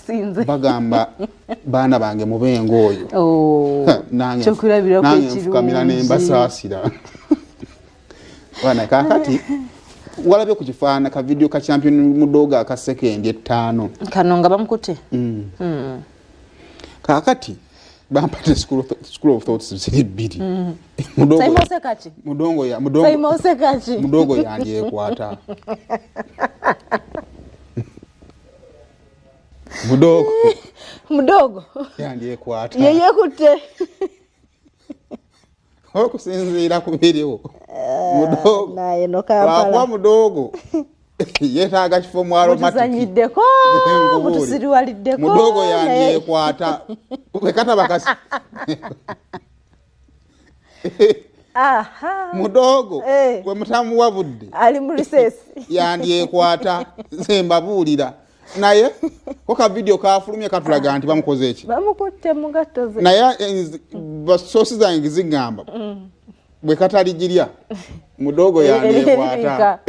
akusinze bagamba baana bange mubengo oyo nange nfukamira nembasaasira bwana kakati walabye ku kifaana ka video ka champion mudoga aka second 5 kano nga bamukutte kakati bampate school of thoughts ziri bbiri mudogo yandyekwata mudogo yandyekwata yeyekutte okusinziira ku biriwo mudogo naye nokampala mudogo yetaaga kifo mu aromatizanyiddeko mutusiriwaliddeko mudogo yandyekwata wekata bakasi mudogo we mutamu wabudde ali mu recess yandyekwata zembabuulira naye koka video kafulumye katulaga nti bamukoze eki bamukutte mu gatto ze naye basosi zange zigamba bwe kataligirya mudogo yandyekwata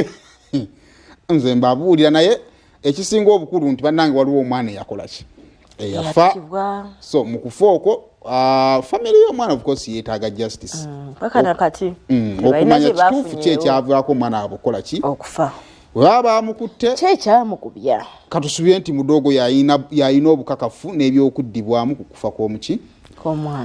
nze mbabuulira naye ekisinga obukulu nti bannange waliwo omwana eyakolaki eyafa so mu kufa okwo family y'omwana of course yeetaaga justice pakana kati okumanya kituufu ki ekyavaako omwana abokola ki okufa bwaba bamukutte kyekyamukubya katusubire nti mudogo yayina obukakafu n'ebyokuddibwamu ku kufa kw'omuki kw'omwana